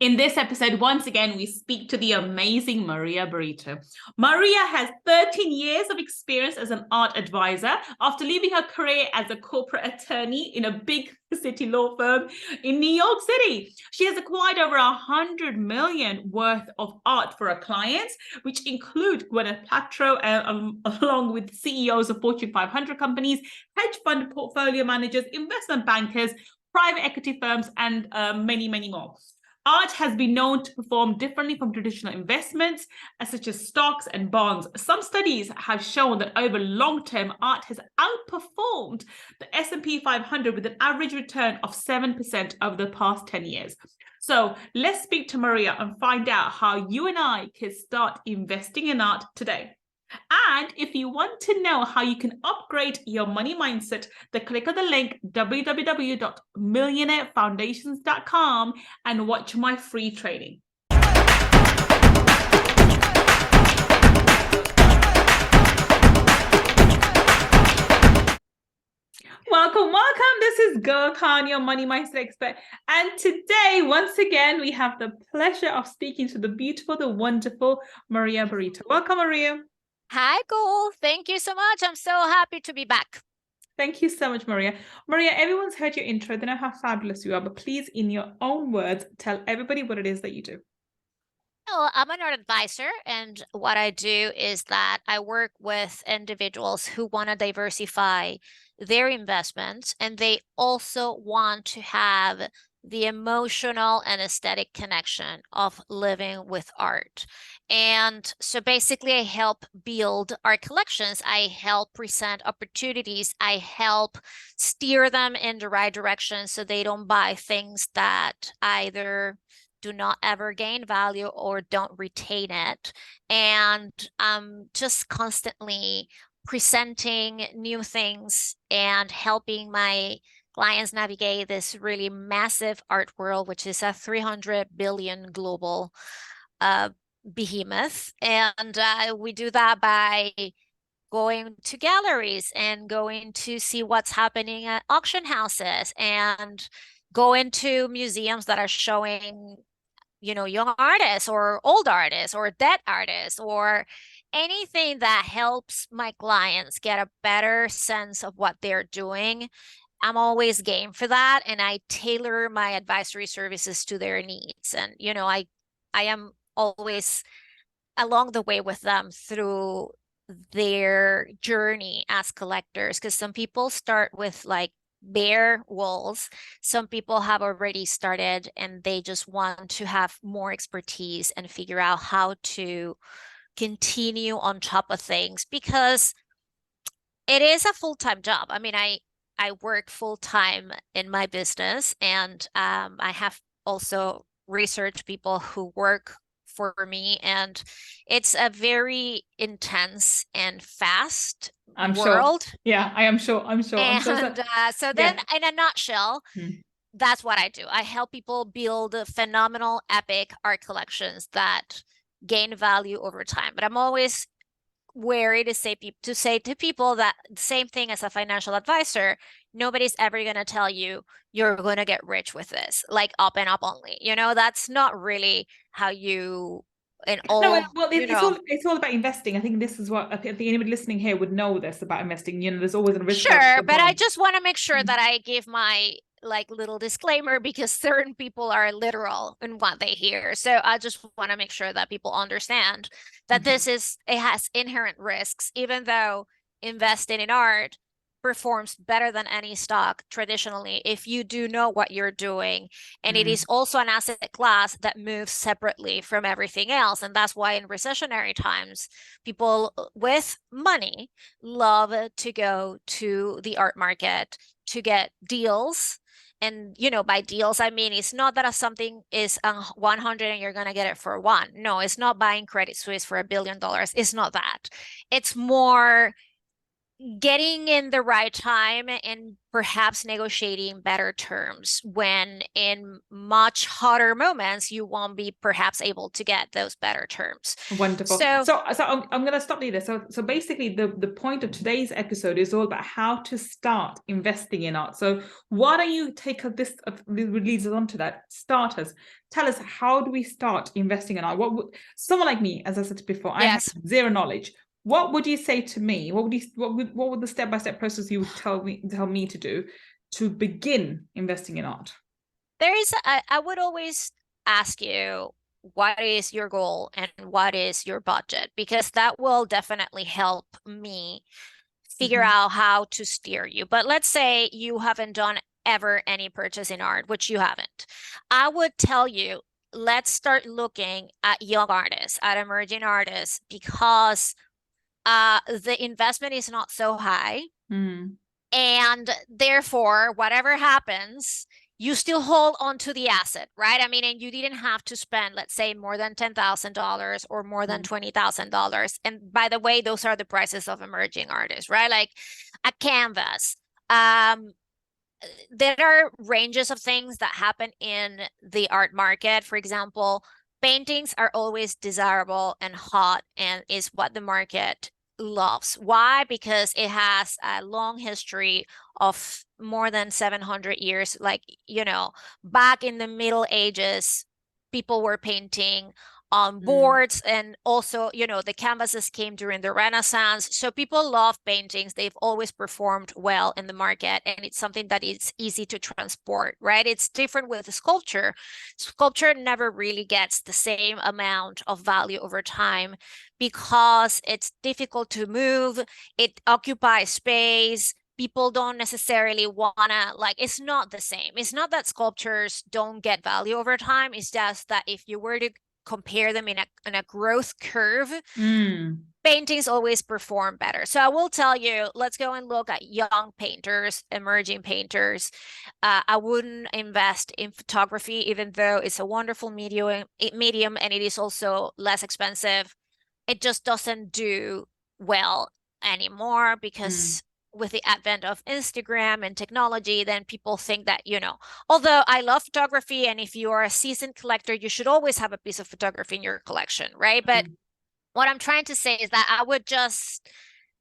In this episode, once again, we speak to the amazing Maria Brito. Maria has 13 years of experience as an art advisor after leaving her career as a corporate attorney in a big city law firm in New York City. She has acquired over 100 million worth of art for her clients, which include Gwyneth Paltrow, along with CEOs of Fortune 500 companies, hedge fund portfolio managers, investment bankers, private equity firms, and many, many more. Art has been known to perform differently from traditional investments, such as stocks and bonds. Some studies have shown that over long term, art has outperformed the S&P 500 with an average return of 7% over the past 10 years. So let's speak to Maria and find out how you and I can start investing in art today. And if you want to know how you can upgrade your money mindset, then click on the link www.millionairefoundations.com and watch my free training. Welcome. This is Gull, your money mindset expert. And today, once again, we have the pleasure of speaking to the beautiful, the wonderful Maria Brito. Welcome, Maria. Hi, Gull. Thank you so much. I'm so happy to be back. Thank you so much, Maria. Maria, everyone's heard your intro. They know how fabulous you are, but please, in your own words, tell everybody what it is that you do. Well, I'm an art advisor, and what I do is that I work with individuals who want to diversify their investments, and they also want to have the emotional and aesthetic connection of living with art. And so basically I help build art collections. I help present opportunities. I help steer them in the right direction so they don't buy things that either do not ever gain value or don't retain it. And just constantly presenting new things and helping my clients navigate this really massive art world, which is a 300 billion global behemoth. And we do that by going to galleries and going to see what's happening at auction houses and going to museums that are showing, young artists or old artists or dead artists or anything that helps my clients get a better sense of what they're doing. I'm always game for that, and I tailor my advisory services to their needs. And I am always along the way with them through their journey as collectors, because some people start with like bare walls. Some people have already started and they just want to have more expertise and figure out how to continue on top of things, because it is a full-time job. I mean, I work full-time in my business, and I have also research people who work for me, and it's a very intense and fast world. Sure. Yeah, I am sure. I'm sure. And so then, in a nutshell, that's what I do. I help people build phenomenal, epic art collections that gain value over time. But I'm always wary to say to people that same thing as a financial advisor, nobody's ever going to tell you you're going to get rich with this, like up and up only. That's not really how you it's all about investing. I think this is what I think anybody listening here would know this about investing. There's always a risk. Sure, but I just want to make sure that I give my little disclaimer, because certain people are literal in what they hear. So I just want to make sure that people understand that it has inherent risks, even though investing in art performs better than any stock traditionally if you do know what you're doing. And it is also an asset class that moves separately from everything else. And that's why in recessionary times, people with money love to go to the art market to get deals. And, by deals, I mean, it's not that something is 100 and you're going to get it for one. No, it's not buying Credit Suisse for $1 billion. It's not that. It's more getting in the right time and perhaps negotiating better terms when in much hotter moments you won't be perhaps able to get those better terms. Wonderful. So So I'm going to stop you there. So basically, the point of today's episode is all about how to start investing in art. So why don't you take up this leads us on to that? Starters, tell us, how do we start investing in art? What would someone like me, as I said before, I have yes, zero knowledge. What would you say to me? What would the step-by-step process you would tell me to do to begin investing in art? I would always ask you, what is your goal and what is your budget? Because that will definitely help me figure Mhm. out how to steer you. But let's say you haven't done ever any purchase in art, which you haven't. I would tell you, let's start looking at young artists, at emerging artists, because the investment is not so high. Mm. And therefore, whatever happens, you still hold on to the asset, right? I mean, and you didn't have to spend, let's say, more than $10,000 or more than $20,000. And by the way, those are the prices of emerging artists, right? Like a canvas. Um, there are ranges of things that happen in the art market. For example, paintings are always desirable and hot and is what the market loves. Why? Because it has a long history of more than 700 years. Like, back in the Middle Ages, people were painting on boards, and also, the canvases came during the Renaissance. So people love paintings. They've always performed well in the market, and it's something that is easy to transport, right? It's different with sculpture. Sculpture never really gets the same amount of value over time because it's difficult to move, it occupies space. People don't necessarily wanna, like, it's not the same. It's not that sculptures don't get value over time. It's just that if you were to compare them in a growth curve, paintings always perform better. So I will tell you, let's go and look at young painters, emerging painters. I wouldn't invest in photography, even though it's a wonderful medium and it is also less expensive. It just doesn't do well anymore because with the advent of Instagram and technology, then people think that, although I love photography, and if you are a seasoned collector, you should always have a piece of photography in your collection, right? But what I'm trying to say is that I would just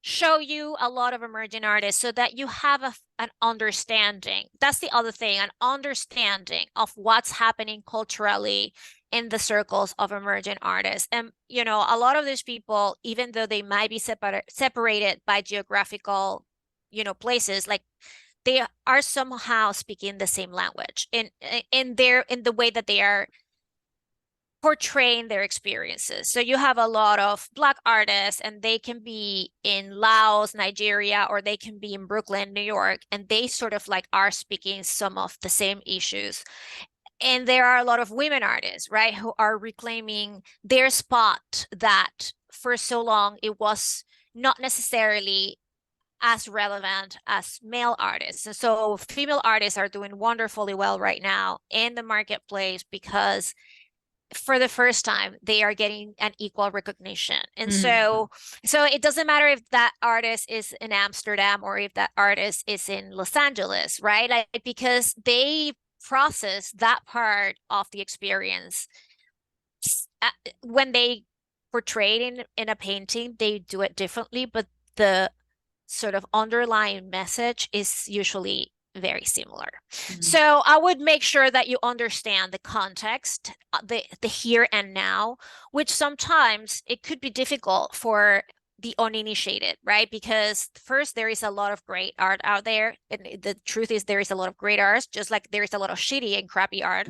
show you a lot of emerging artists so that you have an understanding. That's the other thing, an understanding of what's happening culturally in the circles of emerging artists. And, a lot of these people, even though they might be separated by geographical, places, like they are somehow speaking the same language in the way that they are portraying their experiences. So you have a lot of Black artists, and they can be in Laos, Nigeria, or they can be in Brooklyn, New York, and they sort of like are speaking some of the same issues. And there are a lot of women artists, right, who are reclaiming their spot that for so long it was not necessarily as relevant as male artists. And so female artists are doing wonderfully well right now in the marketplace because for the first time they are getting an equal recognition. And so it doesn't matter if that artist is in Amsterdam or if that artist is in Los Angeles, right? Like, because they process that part of the experience when they portray it in a painting, they do it differently, but the sort of underlying message is usually very similar. So I would make sure that you understand the context, the here and now, which sometimes it could be difficult for the uninitiated, right? Because first, there is a lot of great art out there. And the truth is there is a lot of great art, just like there is a lot of shitty and crappy art.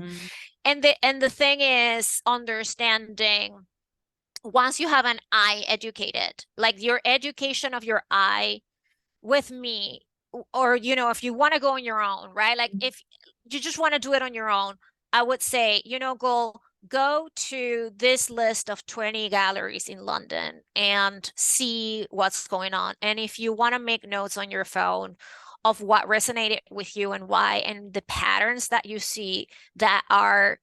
And the thing is understanding, once you have an eye educated, like your education of your eye with me, or if you want to go on your own, right? Like if you just want to do it on your own, I would say, go to this list of 20 galleries in London and see what's going on. And if you want to make notes on your phone of what resonated with you and why, and the patterns that you see that are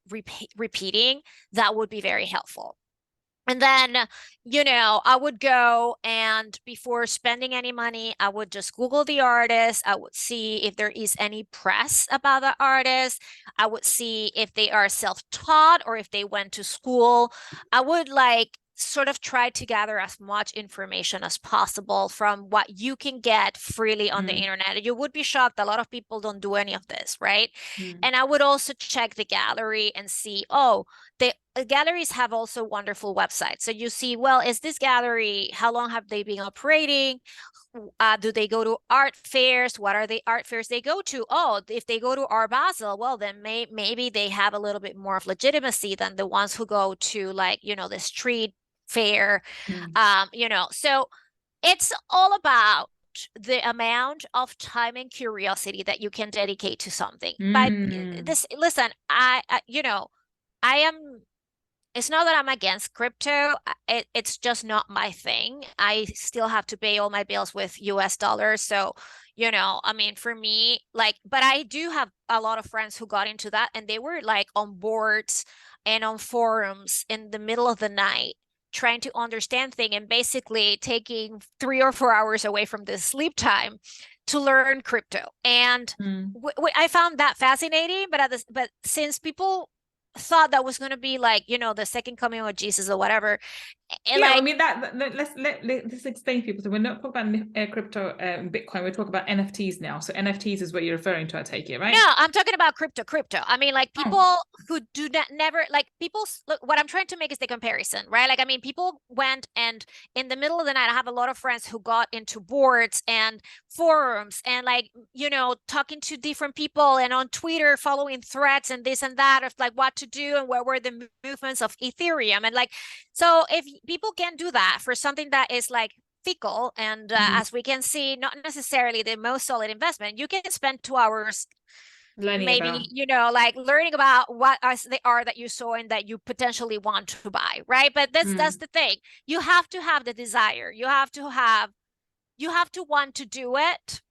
repeating, that would be very helpful. And then, you know, I would go and before spending any money, I would just Google the artist. I would see if there is any press about the artist. I would see if they are self-taught or if they went to school. I would like sort of try to gather as much information as possible from what you can get freely on the internet. You would be shocked. A lot of people don't do any of this, right? And I would also check the gallery and see, oh, the galleries have also wonderful websites. So you see, well, is this gallery, how long have they been operating? Do they go to art fairs? What are the art fairs they go to? Oh, if they go to Art Basel, well, then maybe they have a little bit more of legitimacy than the ones who go to like, you know, the street fair. You know, so it's all about the amount of time and curiosity that you can dedicate to something. But this, listen, you know, I am, it's not that I'm against crypto. It's just not my thing. I still have to pay all my bills with US dollars. So, you know, I mean, for me, like, but I do have a lot of friends who got into that and they were like on boards and on forums in the middle of the night trying to understand things and basically taking 3 or 4 hours away from the sleep time to learn crypto. And I found that fascinating, but since people thought that was going to be like, you know, the second coming of Jesus or whatever. And yeah, like, I mean let's explain to people. So we're not talking about crypto, Bitcoin. We're talking about NFTs now. So NFTs is what you're referring to, I take it, right? no, I'm talking about crypto. I mean, like people who do not never like people. Look, what I'm trying to make is the comparison, right? Like, I mean, people went and in the middle of the night, I have a lot of friends who got into boards and forums and like, you know, talking to different people and on Twitter, following threads and this and that of like what to do and where were the movements of Ethereum. And like, so if people can do that for something that is like fickle and as we can see, not necessarily the most solid investment, you can spend 2 hours Learning maybe, about. you know, like learning about what they are that you saw and that you potentially want to buy, right? But that's the thing. You have to have the desire. You have to want to do it,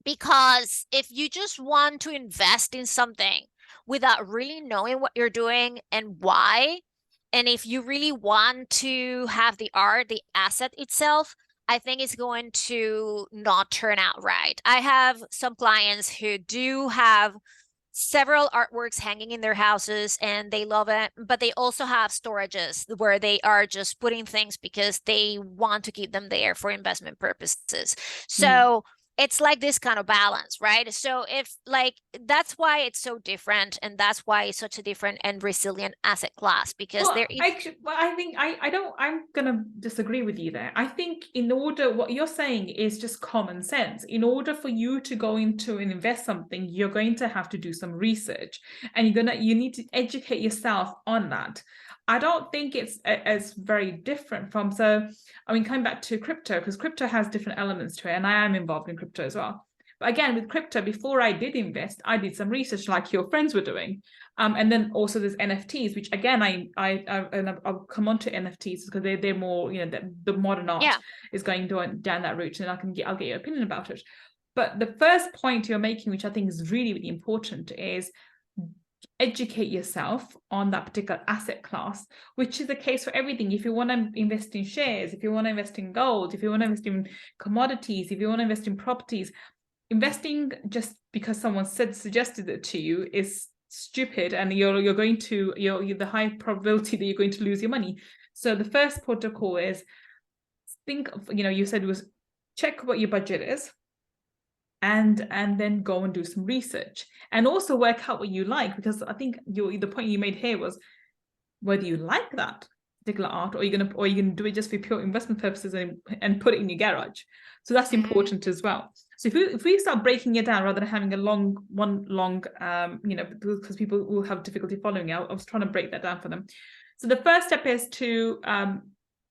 because if you just want to invest in something without really knowing what you're doing and why, and if you really want to have the art, the asset itself, I think it's going to not turn out right. I have some clients who do have several artworks hanging in their houses and they love it, but they also have storages where they are just putting things because they want to keep them there for investment purposes. So it's like this kind of balance, right? So if like that's why it's so different, and that's why it's such a different and resilient asset class, because there is I think I'm gonna disagree with you there. I think in order, what you're saying is just common sense. In order for you to go into and invest something, you're going to have to do some research, and you need to educate yourself on that. I don't think it's as very different from, so I mean, coming back to crypto, because crypto has different elements to it, and I am involved in crypto as well. But again, with crypto, before I did invest, I did some research like your friends were doing. And then also there's NFTs, which again, I'll come on to NFTs because they're more, you know, the modern art is going down that route, and I'll get your opinion about it. But the first point you're making, which I think is really, really important, is educate yourself on that particular asset class, which is the case for everything. If you want to invest in shares, if you want to invest in gold, if you want to invest in commodities, if you want to invest in properties, investing just because someone suggested it to you is stupid, and you're going to you're the high probability that you're going to lose your money. So the first protocol is think of, you know, you said it was check what your budget is, and then go and do some research, and also work out what you like, because I think the point you made here was whether you like that particular art, or you're gonna do it just for pure investment purposes and put it in your garage. So that's important as well. So if we start breaking it down rather than having a long, you know, because people will have difficulty following out, I was trying to break that down for them. So the first step is to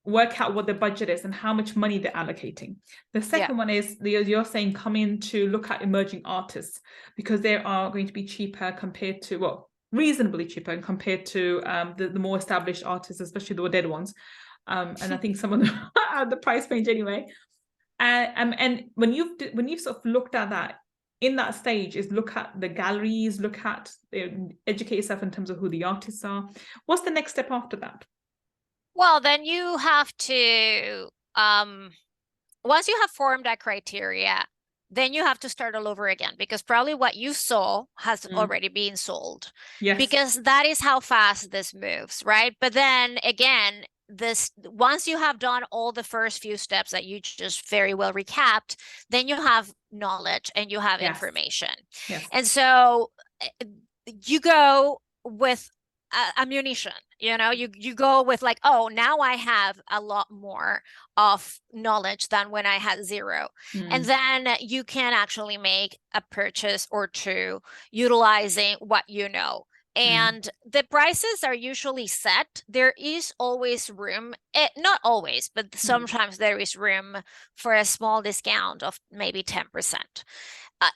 work out what the budget is and how much money they're allocating. The second one is you're saying come in to look at emerging artists, because they are going to be cheaper compared to, well, reasonably cheaper compared to the more established artists, especially the dead ones. And I think some of them are at the price range anyway. And when you've sort of looked at that, in that stage is look at the galleries, educate yourself in terms of who the artists are. What's the next step after that? Well, then you have to, once you have formed that criteria, then you have to start all over again because probably what you saw has already been sold Yes. because that is how fast this moves, right? But then again, this once you have done all the first few steps that you just very well recapped, then you have knowledge and you have Yes. information. Yes. And so you go with ammunition, you go with like, oh, now I have a lot more of knowledge than when I had zero. And then you can actually make a purchase or two utilizing what you know. And the prices are usually set. There is always room, not always, but sometimes there is room for a small discount of maybe 10%.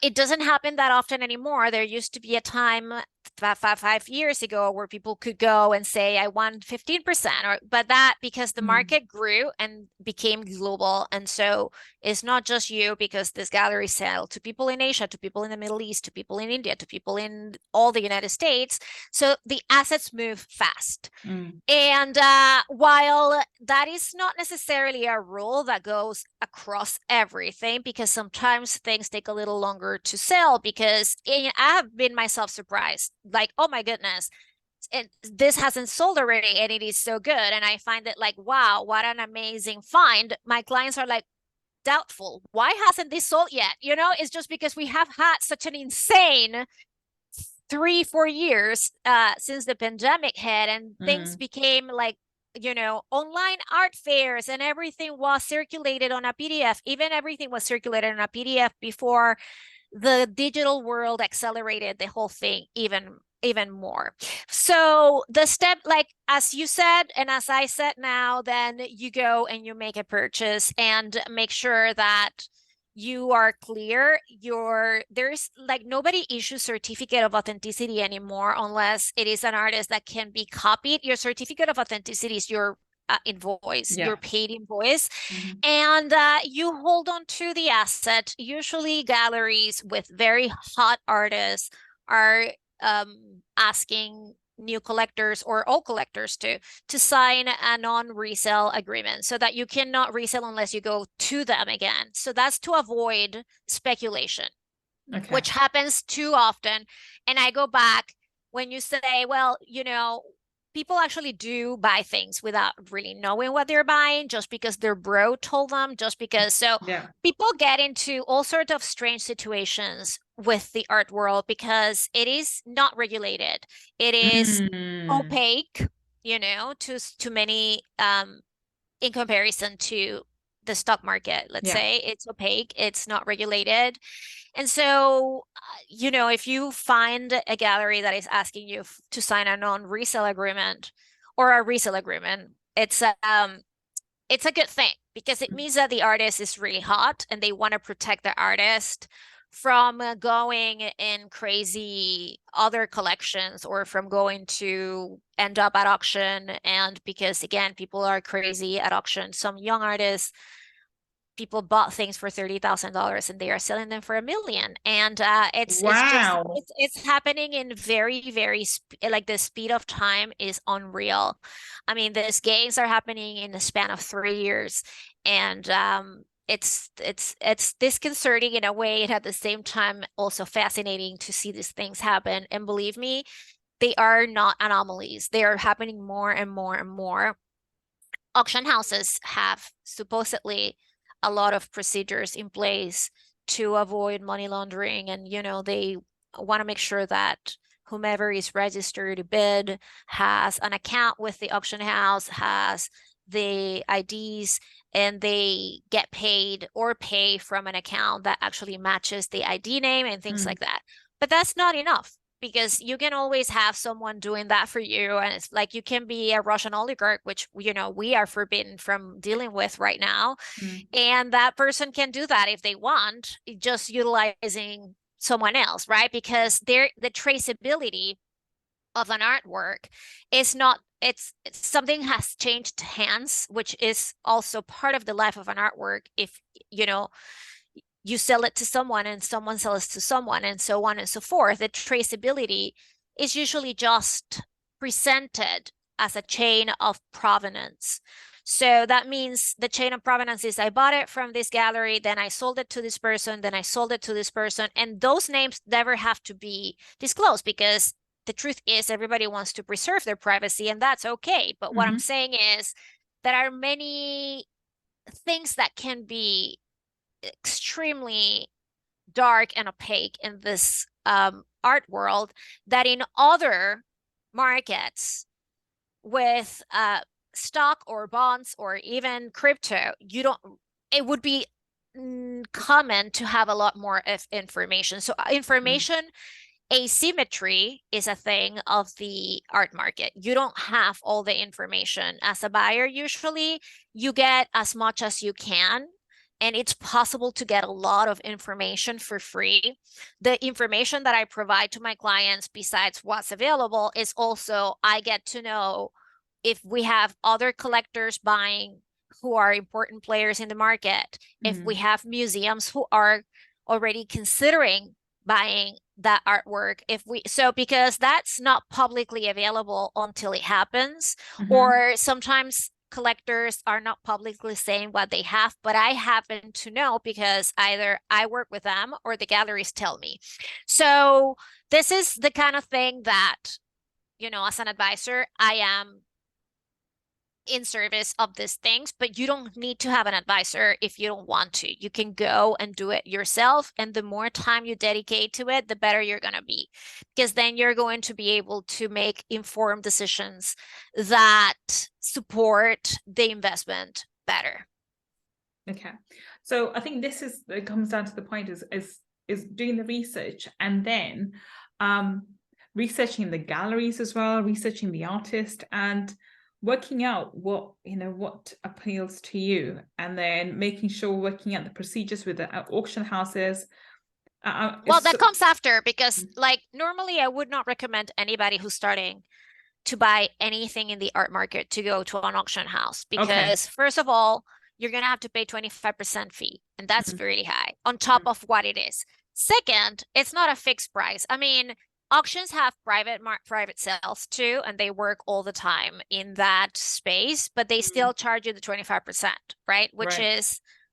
It doesn't happen that often anymore. There used to be a time 5 years ago where people could go and say, I want 15%, but that because the market grew and became global. And so it's not just you, because this gallery sell to people in Asia, to people in the Middle East, to people in India, to people in all the United States. So the assets move fast. And while that is not necessarily a rule that goes across everything, because sometimes things take a little longer to sell, because I have been myself surprised, like, oh my goodness, this hasn't sold already and it is so good. And I find it like, wow, what an amazing find. My clients are like, doubtful. Why hasn't this sold yet? It's just because we have had such an insane 3-4 years since the pandemic hit, and things became like, online art fairs and everything was circulated on a PDF. Even everything was circulated on a PDF before the digital world accelerated the whole thing even more. So the step, like as you said, and as I said now, then you go and you make a purchase and make sure that you are clear. There's like nobody issues certificate of authenticity anymore unless it is an artist that can be copied. Your certificate of authenticity is your invoice, your paid invoice, and you hold on to the asset. Usually galleries with very hot artists are asking new collectors or all collectors to sign a non-resale agreement so that you cannot resell unless you go to them again. So that's to avoid speculation, which happens too often. And I go back when you say, well, people actually do buy things without really knowing what they're buying, just because their bro told them, just because. So people get into all sorts of strange situations with the art world because it is not regulated. It is opaque, to many, in comparison to the stock market. Let's say it's opaque, it's not regulated. And so, if you find a gallery that is asking you to sign a non-resale agreement or a resale agreement, it's a good thing, because it means that the artist is really hot and they want to protect the artist from going in crazy other collections, or from going to end up at auction. And because again, people are crazy at auction. Some young artists, people bought things for $30,000 and they are selling them for $1 million. And it's just it's happening in very, very like the speed of time is unreal. I mean, these gains are happening in the span of 3 years, and it's disconcerting in a way, and at the same time also fascinating to see these things happen. And believe me, they are not anomalies. They are happening more and more and more. Auction houses have supposedly a lot of procedures in place to avoid money laundering, and they want to make sure that whomever is registered to bid has an account with the auction house, has the IDs, and they get paid or pay from an account that actually matches the ID name and things like that. But that's not enough, because you can always have someone doing that for you. And it's like, you can be a Russian oligarch, which, we are forbidden from dealing with right now. And that person can do that if they want, just utilizing someone else, right? Because the traceability of an artwork is not, it's something has changed hands, which is also part of the life of an artwork. If, you sell it to someone and someone sells it to someone, and so on and so forth, the traceability is usually just presented as a chain of provenance. So that means the chain of provenance is I bought it from this gallery, then I sold it to this person, then I sold it to this person. And those names never have to be disclosed because the truth is everybody wants to preserve their privacy, and that's okay. But what I'm saying is there are many things that can be extremely dark and opaque in this art world that in other markets with stock or bonds or even crypto, it would be common to have a lot more of information. So information asymmetry is a thing of the art market. You don't have all the information. As a buyer, usually you get as much as you can, and it's possible to get a lot of information for free. The information that I provide to my clients, besides what's available, is also I get to know if we have other collectors buying who are important players in the market, if we have museums who are already considering buying that artwork, because that's not publicly available until it happens, or sometimes collectors are not publicly saying what they have, but I happen to know because either I work with them or the galleries tell me. So this is the kind of thing that, as an advisor, I am in service of these things, but you don't need to have an advisor if you don't want to. You can go and do it yourself. And the more time you dedicate to it, the better you're going to be, because then you're going to be able to make informed decisions that support the investment better. Okay. So I think it comes down to the point is doing the research and then researching the galleries as well, researching the artist and working out what appeals to you, and then making sure working out the procedures with the auction houses. Well, that comes after, because normally I would not recommend anybody who's starting to buy anything in the art market to go to an auction house, because first of all, you're going to have to pay 25% fee, and that's really high on top of what it is. Second, it's not a fixed price. I mean, auctions have private sales too, and they work all the time in that space, but they still charge you the 25%, right?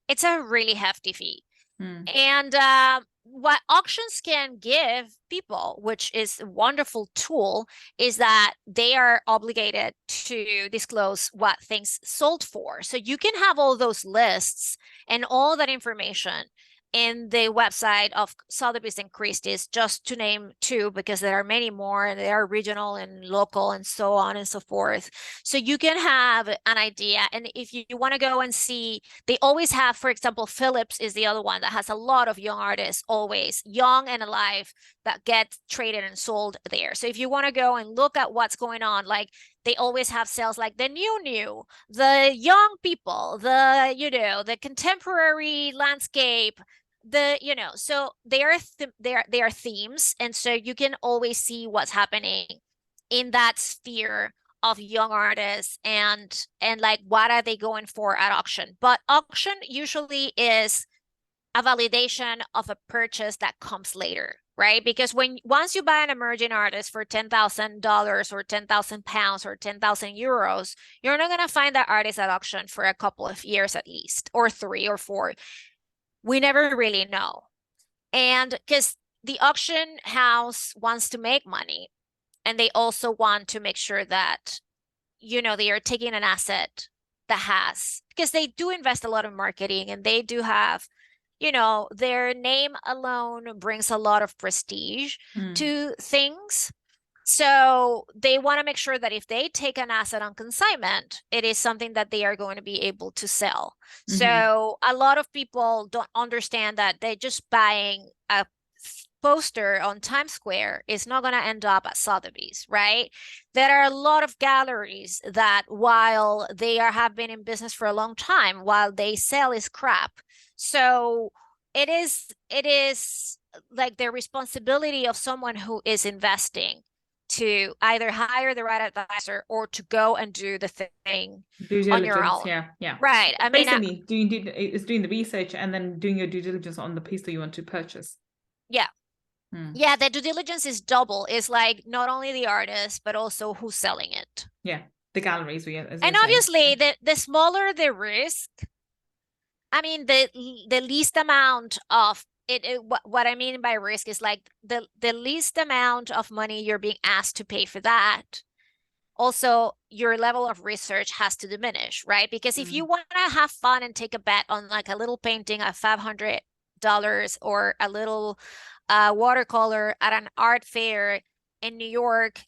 It's a really hefty fee. And what auctions can give people, which is a wonderful tool, is that they are obligated to disclose what things sold for. So you can have all those lists and all that information in the website of Sotheby's and Christie's, just to name two, because there are many more, and they are regional and local and so on and so forth. So you can have an idea. And if you want to go and see, they always have, for example, Phillips is the other one that has a lot of young artists, always young and alive, that get traded and sold there. So if you want to go and look at what's going on, they always have sales like the new, the young people, the contemporary landscape, so they are themes. And so you can always see what's happening in that sphere of young artists and what are they going for at auction. But auction usually is a validation of a purchase that comes later, right? Because once you buy an emerging artist for $10,000 or 10,000 pounds or 10,000 euros, you're not going to find that artist at auction for a couple of years at least, or 3 or 4. We never really know. And because the auction house wants to make money, and they also want to make sure that, they are taking an asset because they do invest a lot in marketing, and they do have, their name alone brings a lot of prestige to things. So they want to make sure that if they take an asset on consignment, it is something that they are going to be able to sell. So a lot of people don't understand that they're just buying a poster on Times Square is not going to end up at Sotheby's, right? There are a lot of galleries that, while they have been in business for a long time, while they sell is crap. So it is like the responsibility of someone who is investing to either hire the right advisor or to go and do the thing on your own. Yeah. Right. I mean, basically doing the research and then doing your due diligence on the piece that you want to purchase. Yeah. Yeah, the due diligence is double. It's like not only the artist, but also who's selling it. Yeah. The galleries, as And you're saying. obviously, the smaller the risk, I mean, the least amount of it what I mean by risk is like the least amount of money you're being asked to pay for that. Also, your level of research has to diminish, right? Because if you want to have fun and take a bet on like a little painting of $500 or a little watercolor at an art fair in New York,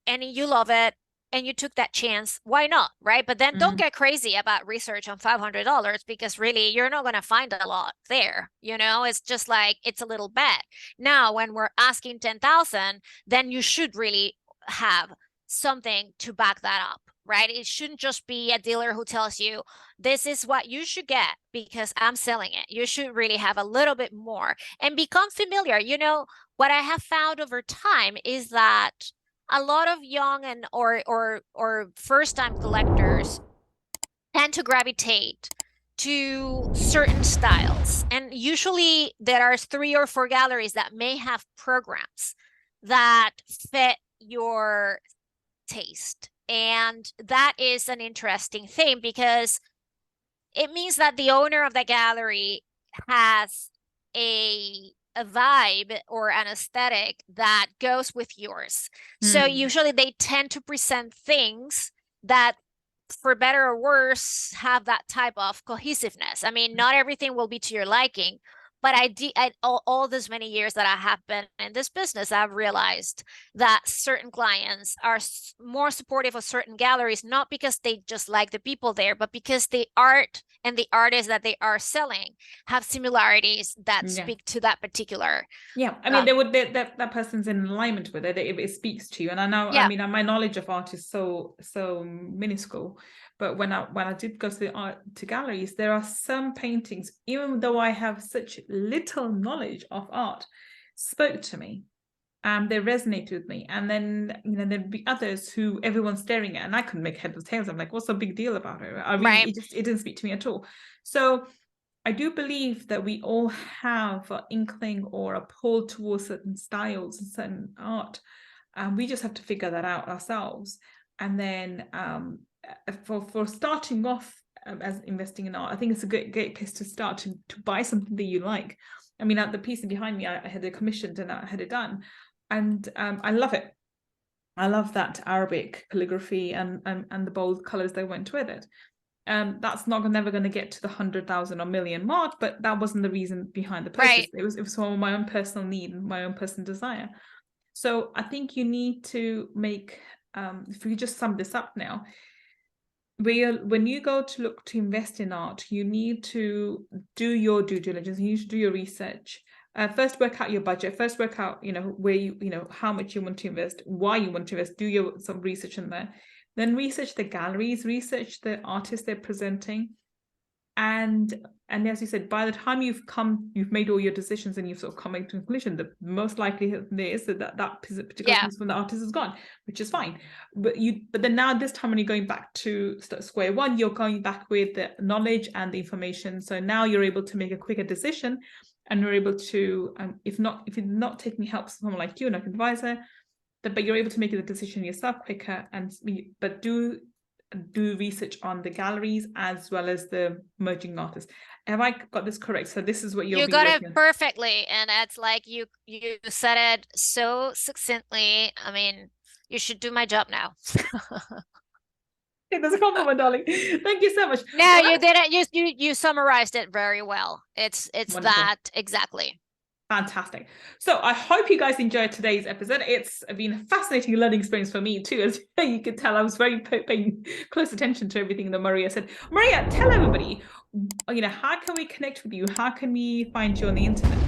and you love it, and you took that chance, why not, right? But then don't get crazy about research on $500 because really you're not going to find a lot there. It's just like it's a little bet. Now, when we're asking 10,000, then you should really have something to back that up, right? It shouldn't just be a dealer who tells you this is what you should get because I'm selling it. You should really have a little bit more and become familiar. What I have found over time is that a lot of young and or first-time collectors tend to gravitate to certain styles. And usually there are 3 or 4 galleries that may have programs that fit your taste. And that is an interesting thing because it means that the owner of the gallery has a vibe or an aesthetic that goes with yours. So usually they tend to present things that, for better or worse, have that type of cohesiveness. I mean, not everything will be to your liking, but all these many years that I have been in this business, I've realized that certain clients are more supportive of certain galleries, not because they just like the people there, but because the art and the artists that they are selling have similarities that speak to that particular. Yeah, I mean, that person's in alignment with it. It speaks to you, and I know. Yeah. I mean, my knowledge of art is so minuscule, but when I did go to galleries, there are some paintings, even though I have such little knowledge of art, spoke to me. They resonated with me, and then there'd be others who everyone's staring at, and I couldn't make head or tails. I'm like, what's the big deal about it? It didn't speak to me at all. So I do believe that we all have an inkling or a pull towards certain styles and certain art. We just have to figure that out ourselves. And then for starting off as investing in art, I think it's a great place to start to buy something that you like. I mean, the piece behind me, I had it commissioned and I had it done. And I love it. I love that Arabic calligraphy and the bold colors that went with it. That's never going to get to the 100,000 or million mark, but that wasn't the reason behind the purchase. Right. It was for my own personal need and my own personal desire. So I think you need to make, if we just sum this up now, when you go to look to invest in art, you need to do your due diligence. You need to do your research. First, work out your budget. First, work out, where how much you want to invest, why you want to invest. Do some research in there. Then research the galleries, research the artists they're presenting. And as you said, by the time you've made all your decisions and you've sort of come to a conclusion, the most likely is that particular piece from the artist is gone, which is fine. But then now this time when you're going back to square one, you're going back with the knowledge and the information. So now you're able to make a quicker decision, and you're able to, if you're not taking help from someone like you, like an advisor, but you're able to make the decision yourself quicker. But do research on the galleries as well as the emerging artists. Have I got this correct? So this is what you got it perfectly, and it's like you said it so succinctly. I mean, you should do my job now. That's a compliment, darling. Thank you so much. No, you didn't. You summarized it very well. It's wonderful. That exactly. Fantastic. So I hope you guys enjoyed today's episode. It's been a fascinating learning experience for me too. As you can tell, I was very paying close attention to everything that Maria said. Maria, tell everybody, how can we connect with you? How can we find you on the internet?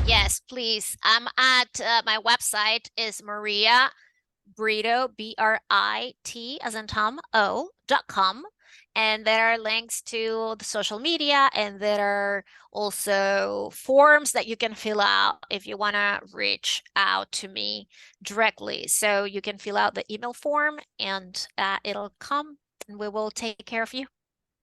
Yes, please. I'm at my website is Maria Brito, BRIT as in Tom, .com. And there are links to the social media, and there are also forms that you can fill out if you want to reach out to me directly. So you can fill out the email form, and it'll come, and we will take care of you.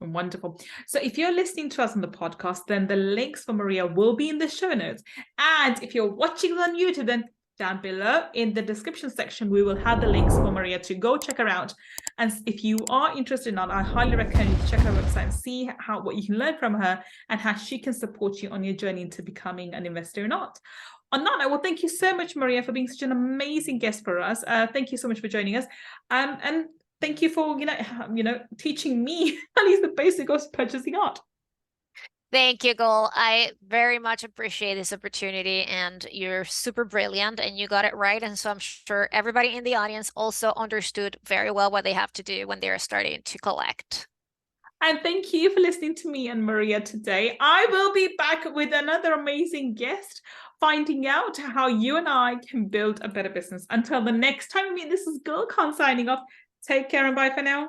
Wonderful. So if you're listening to us on the podcast, then the links for Maria will be in the show notes. And if you're watching on YouTube, then down below in the description section. We will have the links for Maria to go check her out. And if you are interested in art, I highly recommend you to check her website and see what you can learn from her and how she can support you on your journey into becoming an investor in art. On that note, well, thank you so much, Maria, for being such an amazing guest for us. Thank you so much for joining us. And thank you for teaching me at least the basics of purchasing art. Thank you, Gull. I very much appreciate this opportunity, and you're super brilliant and you got it right. And so I'm sure everybody in the audience also understood very well what they have to do when they're starting to collect. And thank you for listening to me and Maria today. I will be back with another amazing guest, finding out how you and I can build a better business. Until the next time we meet, this is Gull signing off. Take care and bye for now.